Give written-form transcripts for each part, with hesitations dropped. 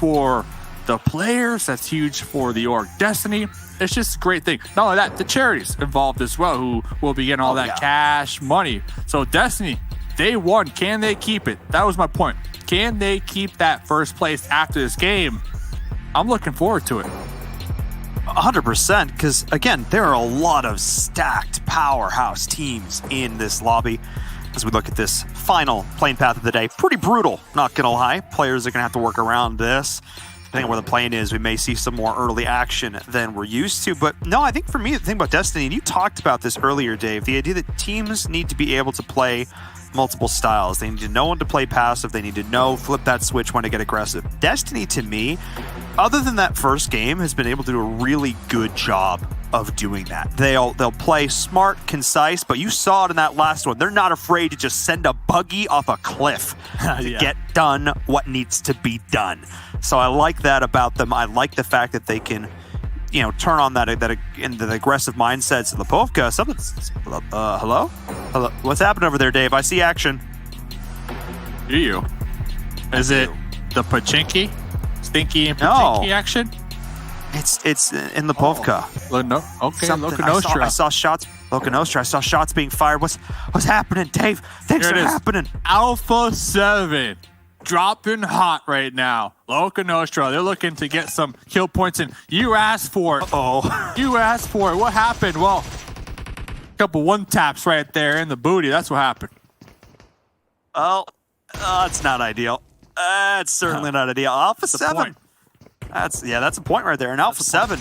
for the players. That's huge for the org Destiny. It's just a great thing. Not only that, the charities involved as well, who will be getting all that cash money. So Destiny, day one, can they keep it? That was my point. Can they keep that first place after this game? I'm looking forward to it. 100%, because again, there are a lot of stacked powerhouse teams in this lobby. As we look at this final plane path of the day, pretty brutal, not gonna lie. Players are gonna have to work around this. Depending on where the plane is, we may see some more early action than we're used to. But no, I think for me, the thing about Destiny, and you talked about this earlier, Dave, the idea that teams need to be able to play multiple styles. They need to know when to play passive. They need to know, flip that switch when to get aggressive. Destiny, to me, other than that first game, has been able to do a really good job of doing that. They'll play smart, concise, but you saw it in that last one. They're not afraid to just send a buggy off a cliff to get done what needs to be done. So I like that about them. I like the fact that they can, you know, turn on that into the aggressive mindsets of the Povka. Something's hello? What's happening over there, Dave? I see action. Do you? Is it the Pachinki? Stinky and Pachinki action? It's in the Povka. No. Okay, Lokanostra. I saw shots. Lokanostra. I saw shots being fired. What's happening, Dave? Things are happening. Alpha 7. Dropping hot right now. Lokanostra, they're looking to get some kill points in. You asked for it. You asked for it. What happened? Well, a couple one taps right there in the booty. That's what happened. Well, it's not ideal. That's certainly not ideal. Alpha 7. That's a point right there. And Alpha 7,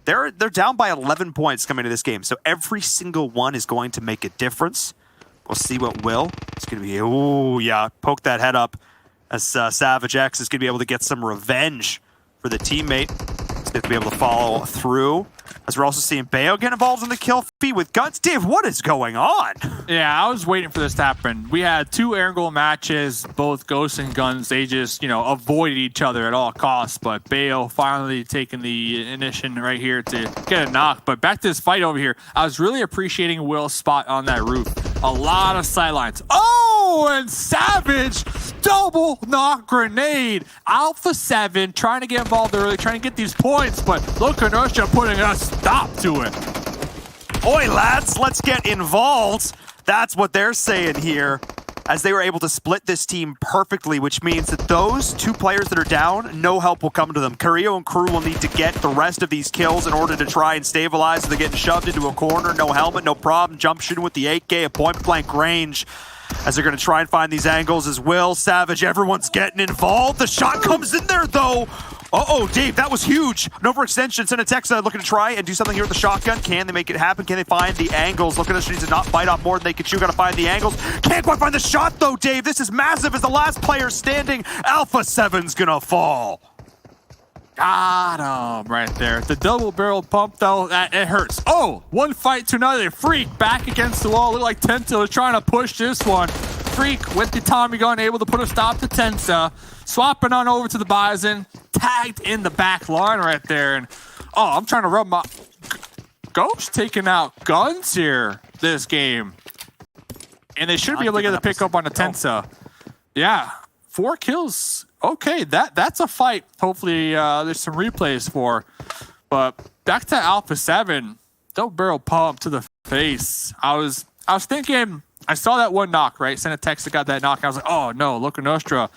they're down by 11 points coming to this game. So every single one is going to make a difference. We'll see what will. It's going to be, poke that head up. As Savage X is going to be able to get some revenge for the teammate. He's going to be able to follow through. As we're also seeing Bayo get involved in the kill feed with guns. Dave, what is going on? Yeah, I was waiting for this to happen. We had two Erangel matches, both Ghosts and Guns. They just, avoided each other at all costs. But Bayo finally taking the initiative right here to get a knock. But back to this fight over here. I was really appreciating Will's spot on that roof. A lot of sidelines. Oh, and Savage double knock grenade. Alpha 7 trying to get involved early, trying to get these points, but Lokanostra putting a stop to it. Oi, lads, let's get involved. That's what they're saying here, as they were able to split this team perfectly, which means that those two players that are down, no help will come to them. Carrillo and crew will need to get the rest of these kills in order to try and stabilize. So they're getting shoved into a corner, no helmet, no problem. Jump shooting with the 8K at point blank range, as they're going to try and find these angles as Will, Savage, everyone's getting involved. The shot comes in there, though. Uh-oh, Dave, that was huge. An overextension. Senatexa looking to try and do something here with the shotgun. Can they make it happen? Can they find the angles? Lokanostra needs to not bite off more than they can chew. Got to find the angles. Can't quite find the shot, though, Dave. This is massive as the last player standing. Alpha 7's going to fall. Got him right there. The double barrel pump, though, it hurts. Oh, one fight to another. Freak back against the wall. Looked like Tensa was trying to push this one. Freak with the Tommy gun, able to put a stop to Tensa. Swapping on over to the Bison. Tagged in the back line right there. And, I'm trying to rub my... Ghost taking out Guns here this game. And they should be able to get the pick up on the Tensa. Yeah, 4 kills. Okay, that's a fight. Hopefully there's some replays for. But back to Alpha 7. Double barrel pump to the face. I was thinking, I saw that one knock, right? Sent a text that got that knock. I was like, oh no, Lokanostra.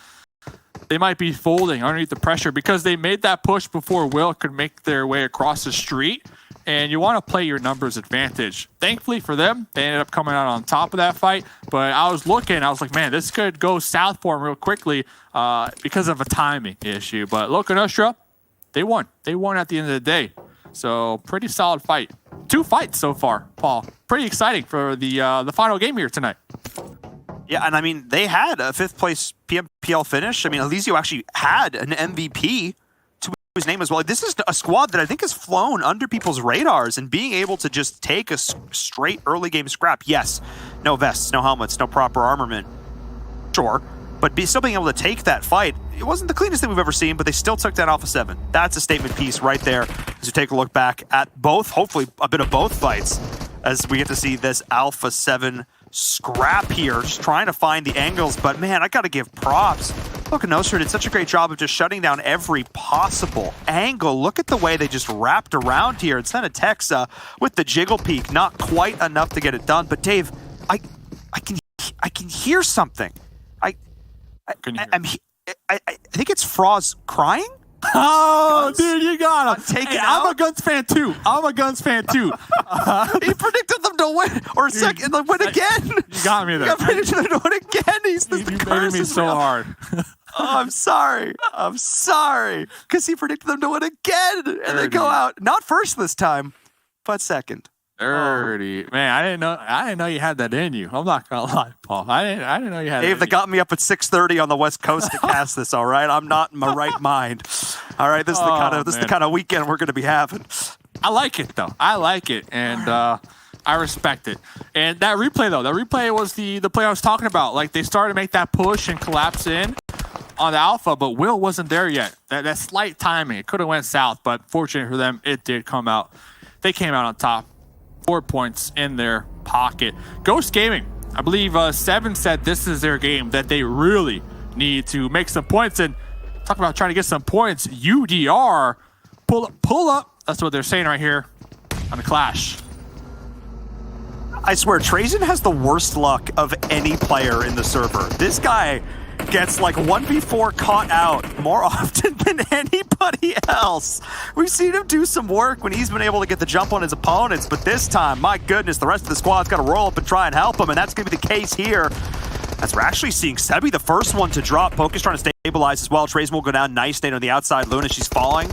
They might be folding underneath the pressure because they made that push before Will could make their way across the street. And you want to play your numbers advantage. Thankfully for them, they ended up coming out on top of that fight. But I was like, man, this could go south for them real quickly because of a timing issue. But Lokanostra, they won. They won at the end of the day. So pretty solid fight. 2 fights so far, Paul. Pretty exciting for the final game here tonight. Yeah, and I mean, they had a 5th place PMPL finish. I mean, Alizio actually had an MVP to his name as well. This is a squad that I think has flown under people's radars, and being able to just take a straight early game scrap. Yes, no vests, no helmets, no proper armament. Sure, but still being able to take that fight. It wasn't the cleanest thing we've ever seen, but they still took down Alpha 7. That's a statement piece right there as you take a look back at both, hopefully a bit of both fights, as we get to see this Alpha 7 scrap here, just trying to find the angles. But man, I got to give props Look, Nostra did such a great job of just shutting down every possible angle. Look at the way they just wrapped around here and sent a Texa with the jiggle peek. Not quite enough to get it done. But Dave, I can hear something. I think it's Froz crying. Oh, Guns. dude, you got him. Take it I'm a out. Guns fan too. He predicted them to win, or second, win again. You got me there. He predicted them to win again. He's the You curse made me is so real. hard. Oh, I'm sorry. Because he predicted them to win again, and they go out not first this time, but second. Dirty. Man, I didn't know you had that in you. I'm not gonna lie, Paul. I didn't know you had Dave, that. they got me up at 6:30 on the West Coast to cast this. All right, I'm not in my right mind. All right, this is the kind of weekend we're going to be having. I like it though. I like it, and I respect it. And that replay was the play I was talking about. Like they started to make that push and collapse in on the alpha, but Will wasn't there yet. That slight timing, it could have went south, but fortunate for them, it did come out. They came out on top. 4 points in their pocket. Ghost Gaming, I believe Seven said this is their game, that they really need to make some points. And talk about trying to get some points. UDR, pull up. That's what they're saying right here on the Clash. I swear, Trajan has the worst luck of any player in the server. This guy gets like 1v4 caught out more often than anybody else. We've seen him do some work when he's been able to get the jump on his opponents, but this time, my goodness, the rest of the squad's got to roll up and try and help him, and that's going to be the case here. As we're actually seeing Sebi, the first one to drop. Pokus trying to stabilize as well. Trajan will go down. Nice nade on the outside. Luna, she's falling.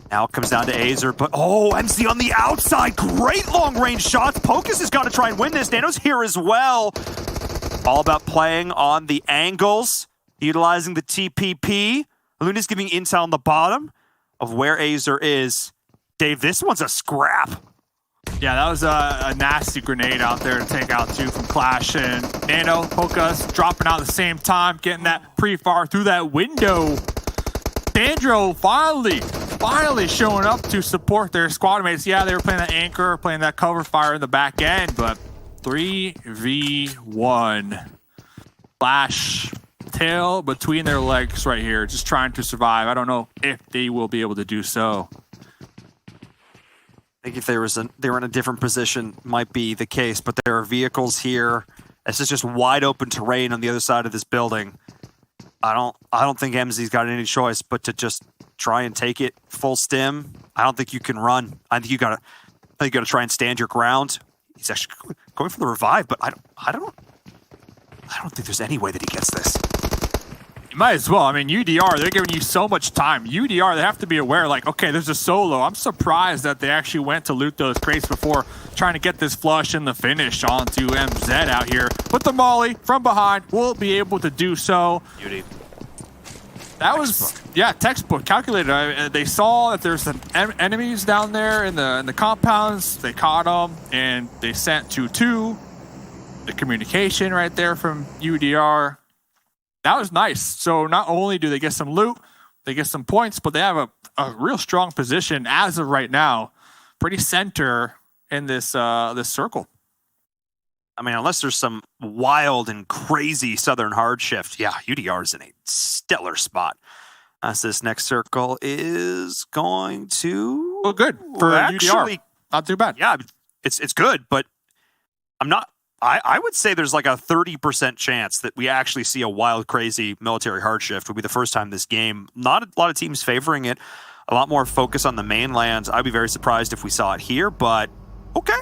Now it comes down to Azer, but MC on the outside. Great long-range shots. Pokus has got to try and win this. Nano's here as well. All about playing on the angles, utilizing the TPP. Luna's giving intel on the bottom of where Azer is. Dave, this one's a scrap. Yeah, that was a nasty grenade out there to take out two from Clash. And Nano, Pokus dropping out at the same time, getting that pre-fire through that window. Sandro finally showing up to support their squad mates. Yeah, they were playing that anchor, playing that cover fire in the back end, but 3v1. Flash tail between their legs right here, just trying to survive. I don't know if they will be able to do so. I think if they were in a different position, might be the case, but there are vehicles here. This is just wide open terrain on the other side of this building. I don't think MZ's got any choice but to just try and take it full stim. I don't think you can run. I think you gotta try and stand your ground. He's actually going for the revive, but I don't think there's any way that he gets this. You might as well. I mean, UDR, they're giving you so much time. UDR, they have to be aware, like, okay, there's a solo. I'm surprised that they actually went to loot those crates before trying to get this flush and the finish onto MZ out here. But the molly from behind will be able to do so. Beauty. That was, yeah, textbook, calculated. They saw that there's some enemies down there in the compounds. They caught them, and they sent 2-2. The communication right there from UDR. That was nice. So not only do they get some loot, they get some points, but they have a real strong position as of right now. Pretty center in this this circle. I mean, unless there's some wild and crazy Southern hard shift, yeah, UDR is in a stellar spot. As this next circle is going to... Well, good for UDR. Not too bad. Yeah, it's good, but I'm not... I would say there's like a 30% chance that we actually see a wild, crazy military hard shift. Would be the first time this game. Not a lot of teams favoring it. A lot more focus on the mainland. I'd be very surprised if we saw it here, but okay.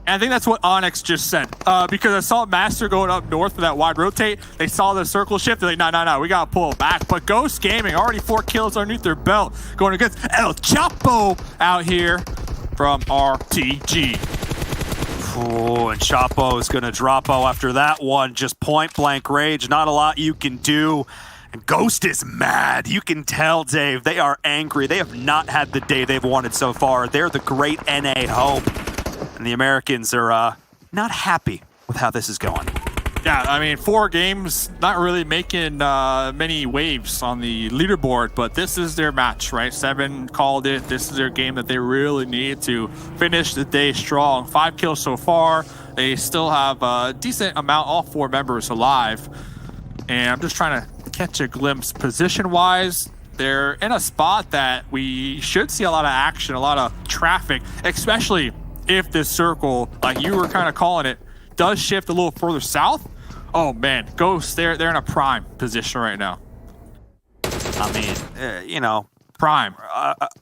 And I think that's what Onyx just said. Because I saw Master going up north for that wide rotate. They saw the circle shift. They're like, no, we got to pull it back. But Ghost Gaming, already 4 kills underneath their belt. Going against El Chapo out here from RTG. Oh, and Chapo is going to drop after that one. Just point blank rage. Not a lot you can do. And Ghost is mad. You can tell, Dave. They are angry. They have not had the day they've wanted so far. They're the great NA hope. And the Americans are not happy with how this is going. Yeah, I mean, 4 games, not really making many waves on the leaderboard, but this is their match, right? 7 called it. This is their game that they really need to finish the day strong. 5 kills so far. They still have a decent amount, all 4 members alive. And I'm just trying to catch a glimpse position-wise. They're in a spot that we should see a lot of action, a lot of traffic, especially if this circle, like you were kind of calling it, does shift a little further south. Oh man, Ghost, they're in a prime position right now. I mean, you know, prime.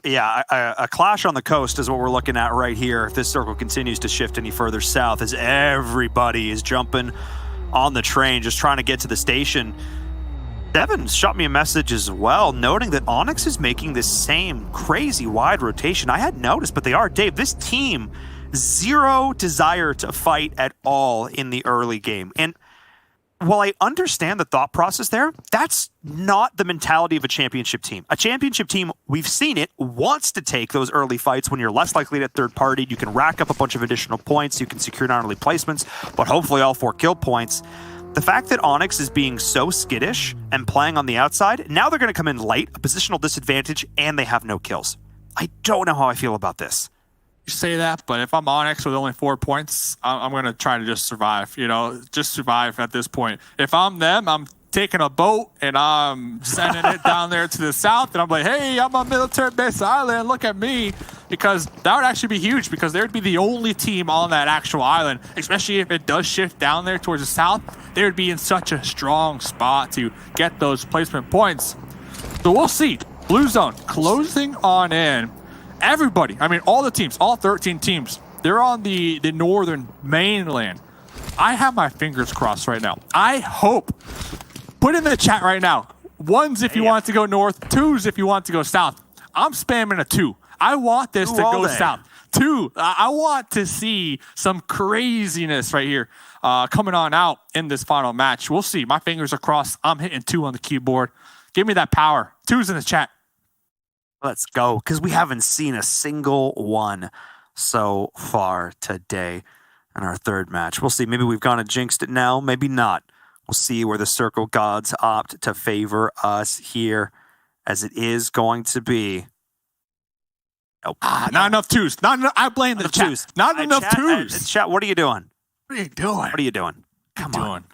Yeah, a clash on the coast is what we're looking at right here. If this circle continues to shift any further south, as everybody is jumping on the train, just trying to get to the station. Devin shot me a message as well, noting that Onyx is making this same crazy wide rotation. I hadn't noticed, but they are. Dave, this team, zero desire to fight at all in the early game. And while I understand the thought process there, that's not the mentality of a championship team. A championship team, we've seen it, wants to take those early fights when you're less likely to third party. You can rack up a bunch of additional points. You can secure not only placements, but hopefully all 4 kill points. The fact that Onyx is being so skittish and playing on the outside, now they're going to come in late, a positional disadvantage, and they have no kills. I don't know how I feel about this. You say that, but if I'm Onyx with only 4 points, I'm going to try to just survive, you know, just survive at this point. If I'm them, I'm taking a boat and I'm sending it down there to the south, and I'm like, hey, I'm on military base island, look at me. Because that would actually be huge, because they would be the only team on that actual island, especially if it does shift down there towards the south. They would be in such a strong spot to get those placement points. So we'll see. Blue zone closing on in. Everybody, I mean, all the teams, all 13 teams, they're on the northern mainland. I have my fingers crossed right now. I hope, put in the chat right now, 1s if you want to go north, 2s if you want to go south. I'm spamming a 2. I want this to go south. 2, I want to see some craziness right here coming on out in this final match. We'll see. My fingers are crossed. I'm hitting 2 on the keyboard. Give me that power. 2's in the chat. Let's go, because we haven't seen a single one so far today in our third match. We'll see. Maybe we've gone and jinxed it now. Maybe not. We'll see where the circle gods opt to favor us here, as it is going to be. Nope. Not enough 2s. Not enough. I blame the chat. Not enough 2s. Chat, what are you doing? What are you doing? What are you doing? Come on.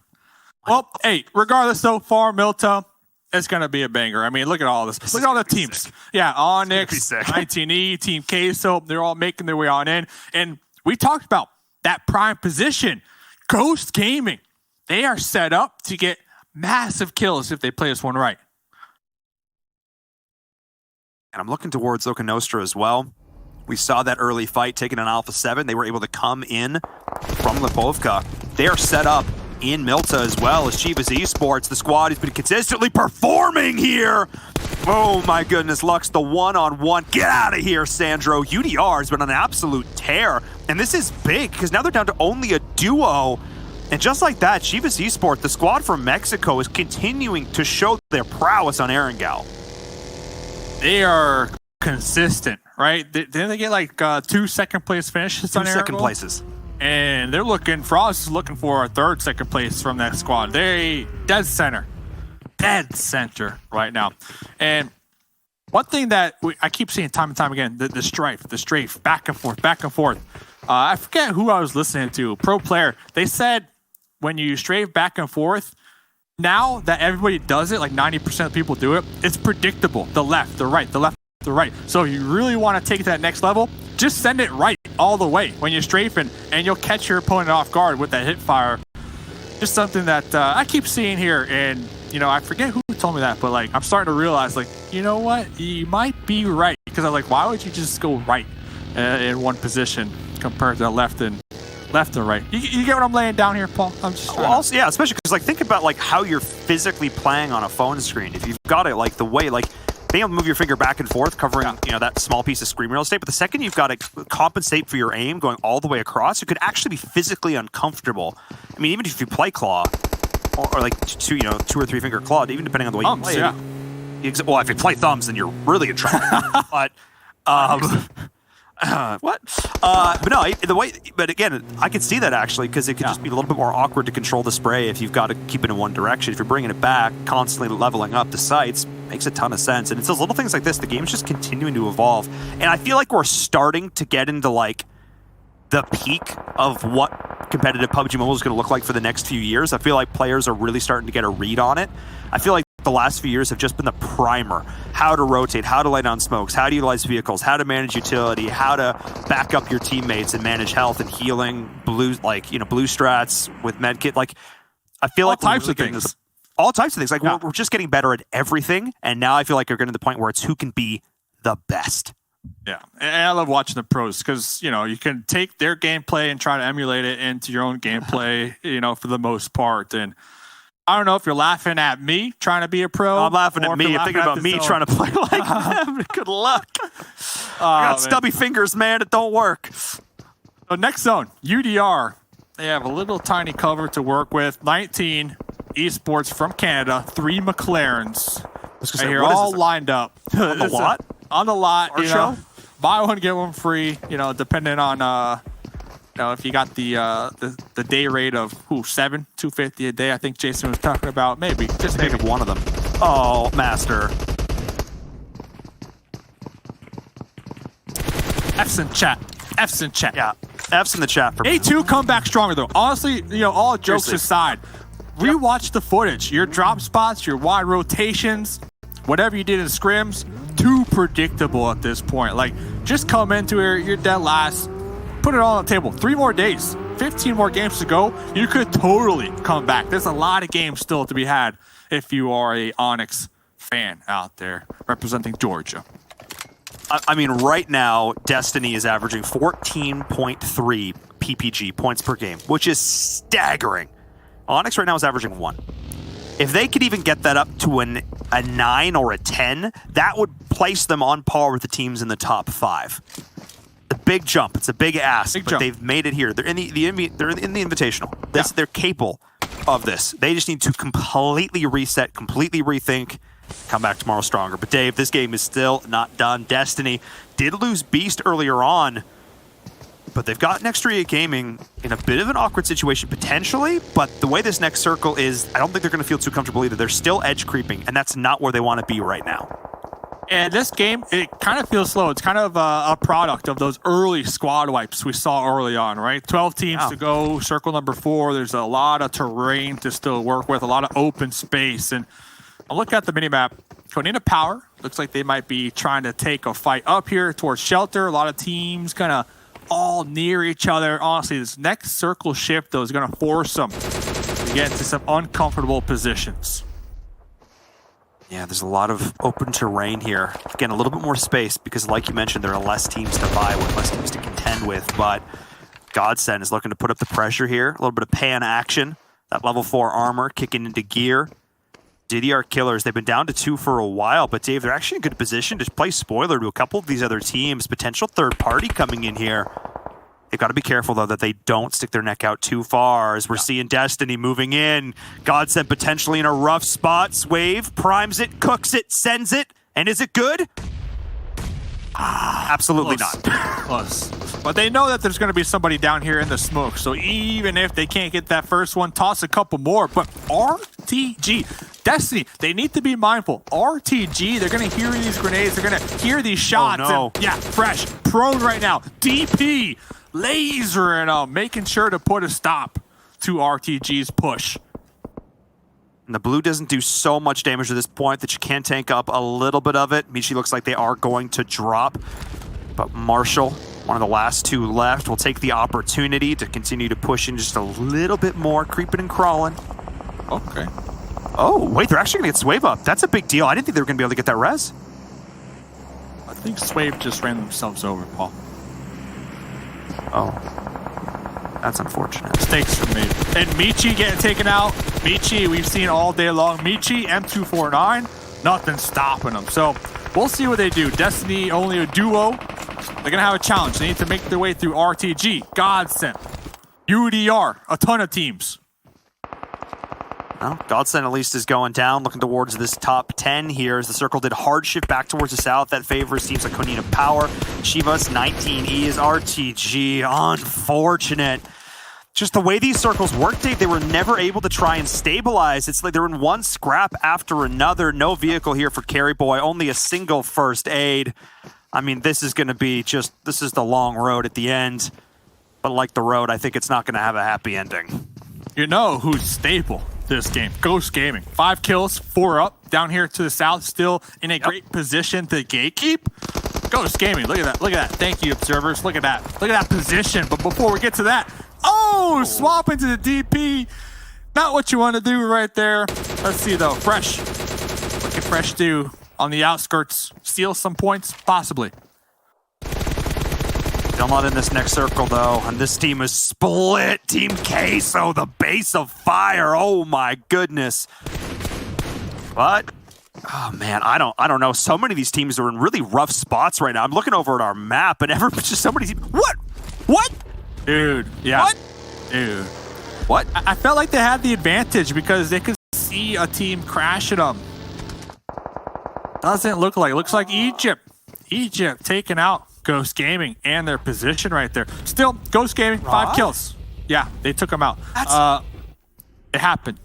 Well, hey, regardless so far, Milta, it's going to be a banger. I mean, look at all this. Look at all the teams. Yeah, Onyx, 19E, Team Queso, they're all making their way on in. And we talked about that prime position. Ghost Gaming, they are set up to get massive kills if they play this one right. And I'm looking towards Oka Nostra as well. We saw that early fight taking an Alpha 7. They were able to come in from Lipovka. They are set up in Milta as well as Chivas Esports. The squad has been consistently performing here. Oh my goodness, Lux, the one-on-one. Get out of here, Sandro. UDR has been on an absolute tear. And this is big, because now they're down to only a duo. And just like that, Chivas Esports, the squad from Mexico, is continuing to show their prowess on Erangel. They are consistent, right? Didn't they get like 2 second-place finishes on Erangel? 2 second places. And they're looking, Frost is looking for a 3rd second place from that squad. They dead center right now. And one thing that I keep seeing time and time again, the strafe, back and forth. I forget who I was listening to, pro player. They said when you strafe back and forth, now that everybody does it, like 90% of people do it, it's predictable. The left, the right, the left, the right. So if you really want to take it to that next level, just send it right all the way when you're strafing, and you'll catch your opponent off guard with that hip fire. Just something that I keep seeing here, and you know, I forget who told me that, but like I'm starting to realize, like, you know what, you might be right, because I'm like, why would you just go right in one position compared to left and right? You get what I'm laying down here, Paul? I'm just also, yeah, especially because like think about like how you're physically playing on a phone screen. If you've got it like the way like being able to move your finger back and forth, covering you know that small piece of screen real estate, but the second you've got to compensate for your aim going all the way across, it could actually be physically uncomfortable. I mean, even if you play claw or like 2 or 3 finger claw, even depending on the way you play it. Well, if you play thumbs, then you're really in trouble. But what? But no, the way. But again, I could see that actually, because it could just be a little bit more awkward to control the spray if you've got to keep it in one direction. If you're bringing it back, constantly leveling up the sights, makes a ton of sense. And it's those little things like this. The game's just continuing to evolve, and I feel like we're starting to get into like the peak of what competitive PUBG Mobile is going to look like for the next few years. I feel like players are really starting to get a read on it. I feel like the last few years have just been the primer. How to rotate, how to lay down smokes, how to utilize vehicles, how to manage utility, how to back up your teammates and manage health and healing, blue strats with medkit. Like, I feel like types of things. All types of things. Like, we're just getting better at everything. And now I feel like we're getting to the point where it's who can be the best. Yeah, and I love watching the pros because, you can take their gameplay and try to emulate it into your own gameplay, for the most part. And I don't know if you're laughing at me trying to be a pro. I'm laughing at me. I'm thinking about me trying to play like them. Good luck. I got stubby fingers, man. It don't work. So next zone, UDR. They have a little tiny cover to work with. 19 esports from Canada. 3 McLarens. Right here, all lined up. On the lot? On the lot. Show? Buy one, get one free, depending on... if you got the day rate of $250 a day, I think Jason was talking about, maybe just think of one of them. Oh, master. F's in chat. F's in chat. Yeah, F's in the chat. For A2 come back stronger though. Honestly, all jokes aside, rewatch the footage. Your drop spots, your wide rotations, whatever you did in scrims, too predictable at this point. Like, just come into here, you're dead last. Put it all on the table. 3 more days, 15 more games to go. You could totally come back. There's a lot of games still to be had if you are a Onyx fan out there representing Georgia. I mean, right now, Destiny is averaging 14.3 PPG, points per game, which is staggering. Onyx right now is averaging 1. If they could even get that up to a 9 or a 10, that would place them on par with the teams in the top 5. A big jump. It's a big ask, but they've made it here. They're in the invitational. They're capable of this. They just need to completely reset, completely rethink, come back tomorrow stronger. But Dave, this game is still not done. Destiny did lose Beast earlier on, but they've got Nextria Gaming in a bit of an awkward situation potentially. But the way this next circle is, I don't think they're going to feel too comfortable either. They're still edge creeping, and that's not where they want to be right now. And this game, it kind of feels slow. It's kind of a product of those early squad wipes we saw early on, right? 12 teams to go, circle number 4. There's a lot of terrain to still work with, a lot of open space. And I'll look at the minimap. Konina Power, looks like they might be trying to take a fight up here towards Shelter. A lot of teams kind of all near each other. Honestly, this next circle shift, though, is going to force them to get into some uncomfortable positions. Yeah, there's a lot of open terrain here. Again, a little bit more space because, like you mentioned, there are less teams to vie with, less teams to contend with. But Godsend is looking to put up the pressure here. A little bit of pan action. That level 4 armor kicking into gear. DDR Killers, they've been down to 2 for a while, but Dave, they're actually in good position to play spoiler to a couple of these other teams. Potential third party coming in here. They've got to be careful, though, that they don't stick their neck out too far as we're seeing Destiny moving in. Godsend potentially in a rough spot. Swave primes it, cooks it, sends it, and is it good? Absolutely Close. not. Close. But they know that there's going to be somebody down here in the smoke, so even if they can't get that first one, toss a couple more. But RTG, Destiny, they need to be mindful. RTG, they're going to hear these grenades, they're going to hear these shots. Oh, no. And, yeah, fresh, prone right now. DP, lasering them, making sure to put a stop to RTG's push. And the blue doesn't do so much damage at this point that you can tank up a little bit of it. Michi looks like they are going to drop. But Marshall, one of the last 2 left, will take the opportunity to continue to push in just a little bit more, creeping and crawling. Okay. Oh, wait, they're actually going to get Swave up. That's a big deal. I didn't think they were going to be able to get that res. I think Swave just ran themselves over, Paul. Oh. That's unfortunate. Mistakes for me. And Michi getting taken out. Michi, we've seen all day long. Michi, M249, nothing stopping them. So we'll see what they do. Destiny, only a duo. They're going to have a challenge. They need to make their way through RTG, Godsend, UDR, a ton of teams. Well, Godsend at least is going down, looking towards this top 10 here as the circle did hard shift back towards the south. That favors teams like Konina Power, Chivas, 19E is RTG. Unfortunate. Just the way these circles work, Dave, they were never able to try and stabilize. It's like they're in one scrap after another. No vehicle here for Carry Boy, only a single first aid. I mean, this is going to be this is the long road at the end. But like the road, I think it's not going to have a happy ending. You know who's stable this game? Ghost Gaming. 5 kills, 4 up. Down here to the south, still in a great position to gatekeep. Ghost Gaming, look at that. Look at that. Thank you, observers. Look at that. Look at that position. But before we get to that, swap into the DP. Not what you want to do right there. Let's see, though. Fresh. What can Fresh do on the outskirts? Steal some points? Possibly. Still not in this next circle, though. And this team is split. Team Queso, the base of fire. Oh, my goodness. But, oh, man, I don't know. So many of these teams are in really rough spots right now. I'm looking over at our map, and just so many teams. What? Dude, yeah. What? Dude. What? I felt like they had the advantage because they could see a team crashing them. Doesn't look like. Looks like Egypt. Egypt taking out Ghost Gaming and their position right there. Still, Ghost Gaming, 5 kills. Yeah, they took them out. It happened.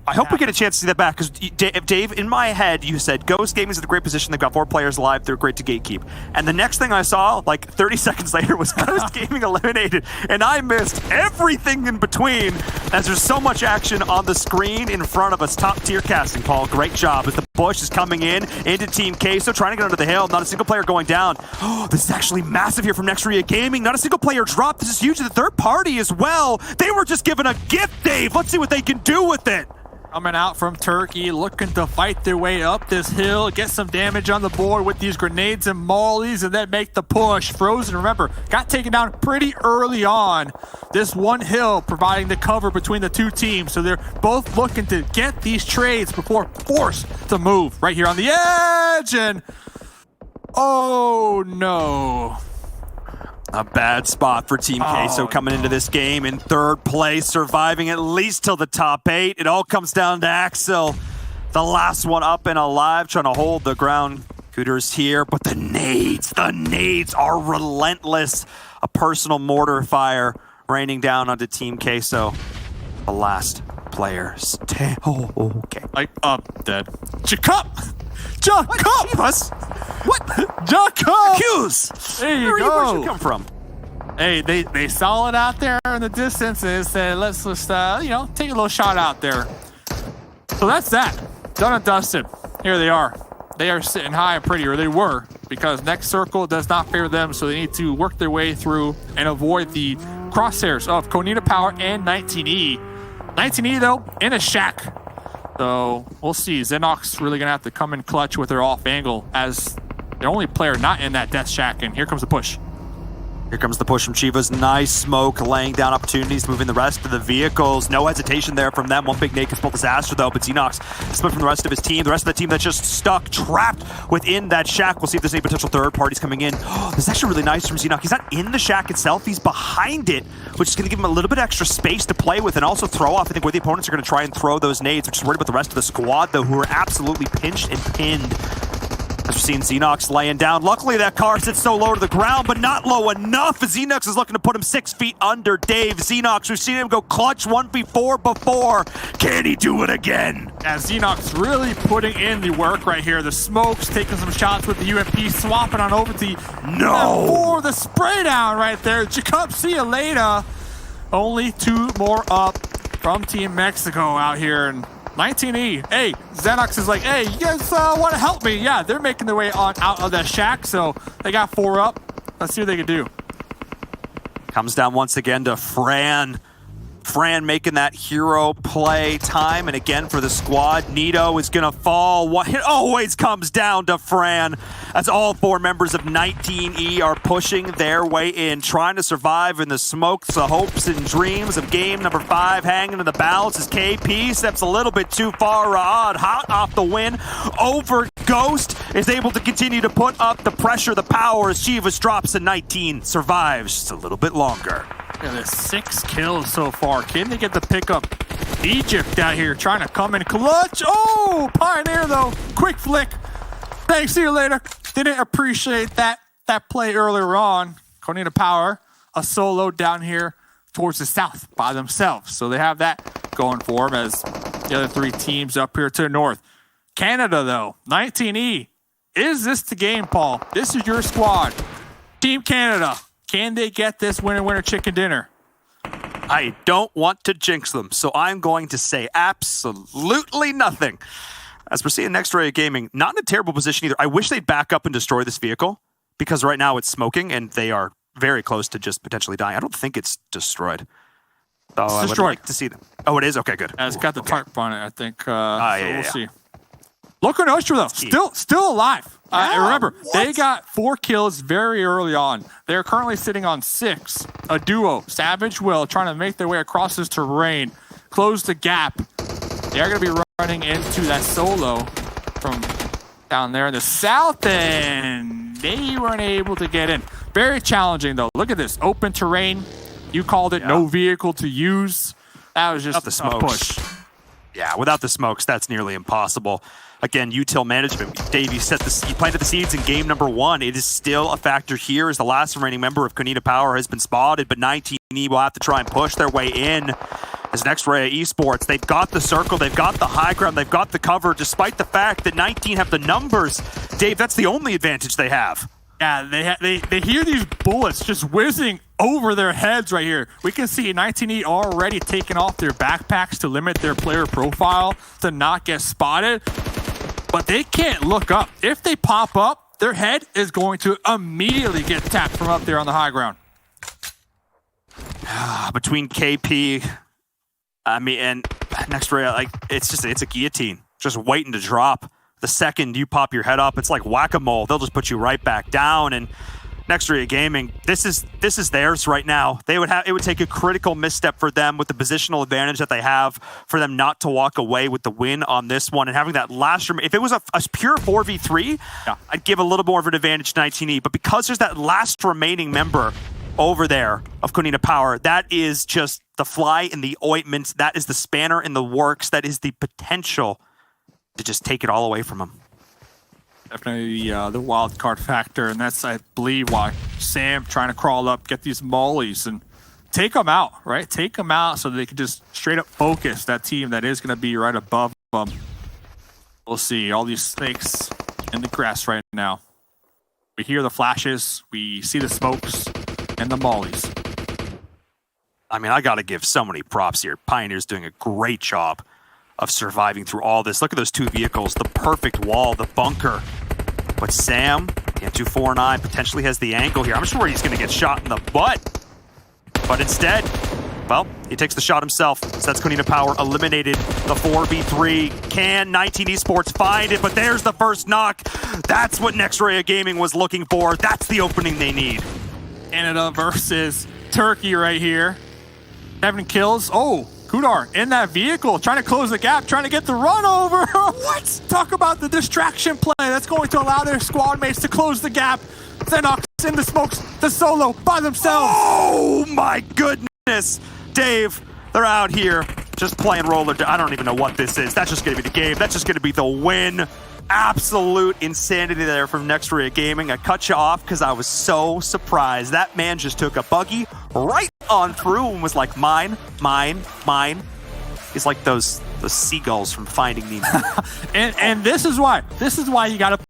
I hope we get a chance to see that back, because Dave, in my head, you said Ghost Gaming is in a great position. They've got 4 players live. They're great to gatekeep. And the next thing I saw, like 30 seconds later, was Ghost Gaming eliminated. And I missed everything in between, as there's so much action on the screen in front of us. Top-tier casting, Paul. Great job. As the push is coming in into Team Queso, trying to get under the hill. Not a single player going down. Oh, this is actually massive here from Next Rüya Gaming. Not a single player dropped. This is huge to the third party as well. They were just given a gift, Dave. Let's see what they can do with it. Coming out from Turkey, looking to fight their way up this hill, get some damage on the board with these grenades and mollies, and then make the push. Frozen, remember, got taken down pretty early on. This one hill providing the cover between the two teams, so they're both looking to get these trades before forced to move right here on the edge. And oh no. A bad spot for Team Queso coming into this game in third place, surviving at least till the top 8. It all comes down to Axel, the last one up and alive, trying to hold the ground. Cooters here, but the nades are relentless. A personal mortar fire raining down onto Team Queso. The last player stay. Oh, okay. Like, dead. Jacob! What? Jacob! Hughes! There you Where'd go. you come from? Hey, they saw it out there in the distance and said, let's just, take a little shot out there. So that's that. Done and dusted. Here they are. They are sitting high and pretty, or they were, because next circle does not favor them, so they need to work their way through and avoid the crosshairs of Konita Power and 19E. 19E, though, in a shack. So we'll see. Xenox really going to have to come in clutch with their off angle as the only player not in that death shack. And here comes the push. Here comes the push from Chivas. Nice smoke, laying down opportunities, moving the rest of the vehicles. No hesitation there from them. One big naked spell disaster, though, but Xenox split from the rest of his team. The rest of the team that's just stuck, trapped within that shack. We'll see if there's any potential third parties coming in. This is actually really nice from Xenox. He's not in the shack itself. He's behind it, which is going to give him a little bit extra space to play with and also throw off, I think, where the opponents are going to try and throw those nades, which is worried about the rest of the squad, though, who are absolutely pinched and pinned. As we've seen Xenox laying down. Luckily, that car sits so low to the ground, but not low enough, as Xenox is looking to put him 6 feet under Dave. Xenox, we've seen him go clutch 1v4 before. Can he do it again? As Xenox really putting in the work right here. The smokes, taking some shots with the UMP, swapping on over to for the spray down right there. Jacob, see you later. Only 2 more up from Team Mexico out here. And 19E. Hey, Xenox is like, hey, you guys want to help me? Yeah, they're making their way on out of that shack, so they got 4 up. Let's see what they can do. Comes down once again to Fran. Fran making that hero play time, and again for the squad, Nito is going to fall. It always comes down to Fran, as all 4 members of 19E are pushing their way in, trying to survive in the smokes, the hopes and dreams of game number 5 hanging in the balance as KP steps a little bit too far. Hot off the win over Ghost is able to continue to put up the pressure, the power, as Chivas drops to 19, survives just a little bit longer. Yeah, there's 6 kills so far. Can they get the pickup? Egypt out here trying to come in clutch. Oh, Pioneer though. Quick flick. Thanks, see you later. Didn't appreciate that play earlier on. Konita Power, a solo down here towards the south by themselves. So they have that going for them as the other 3 teams up here to the north. Canada though, 19E. Is this the game, Paul? This is your squad. Team Canada. Can they get this winner chicken dinner? I don't want to jinx them, so I'm going to say absolutely nothing. As we're seeing next Rüya Gaming, not in a terrible position either. I wish they'd back up and destroy this vehicle, because right now it's smoking and they are very close to just potentially dying. I don't think it's destroyed. So I would like to see them. Oh, it is? Okay, good. It's got the tarp on it, I think. We'll see. Look at Nostra, though. Still alive. Remember, they got 4 kills very early on. They're currently sitting on 6. A duo, Savage Will, trying to make their way across this terrain, close the gap. They're going to be running into that solo from down there in the south end. They weren't able to get in. Very challenging, though. Look at this. Open terrain. You called it no vehicle to use. That was just a push. Yeah, without the smokes, that's nearly impossible. Again, util management. Dave, you planted the seeds in game number 1. It is still a factor here as the last remaining member of Konina Power has been spotted, but 19E will have to try and push their way in. As next Rüya Esports, they've got the circle, they've got the high ground, they've got the cover, despite the fact that 19 have the numbers. Dave, that's the only advantage they have. Yeah, they hear these bullets just whizzing over their heads right here. We can see 19E already taking off their backpacks to limit their player profile to not get spotted. But they can't look up. If they pop up, their head is going to immediately get tapped from up there on the high ground. Between KP, and next Rüya, like it's a guillotine, just waiting to drop. The second you pop your head up, it's like whack-a-mole. They'll just put you right back down. And next Rüya Gaming, this is theirs right now. It would take a critical misstep for them with the positional advantage that they have for them not to walk away with the win on this one. And having that last, if it was a pure 4v3, I'd give a little more of an advantage to 19E. But because there's that last remaining member over there of Konina Power, that is just the fly in the ointment. That is the spanner in the works. That is the potential to just take it all away from them. Definitely the wild card factor, and that's, I believe, why Sam trying to crawl up, get these mollies, and take them out, right? Take them out so they can just straight up focus that team that is going to be right above them. We'll see all these snakes in the grass right now. We hear the flashes, we see the smokes, and the mollies. I mean, I got to give so many props here. Pioneer's doing a great job of surviving through all this. Look at those 2 vehicles, the perfect wall, the bunker. But Sam, 249, potentially has the angle here. I'm sure he's going to get shot in the butt. But instead, well, he takes the shot himself. So that's Konina Power eliminated the 4v3. Can 19 Esports find it? But there's the first knock. That's what next Rüya Gaming was looking for. That's the opening they need. Canada versus Turkey right here. 7 kills. Oh, Kudar in that vehicle, trying to close the gap, trying to get the run over. What? Talk about the distraction play that's going to allow their squad mates to close the gap. Xenox in the smokes, the solo by themselves. Oh my goodness. Dave, they're out here just playing roller. I don't even know what this is. That's just going to be the game. That's just going to be the win. Absolute insanity there from next Rüya Gaming. I cut you off because I was so surprised. That man just took a buggy right on through and was like, mine, mine, mine. He's like those seagulls from Finding Nemo. and this is why you got to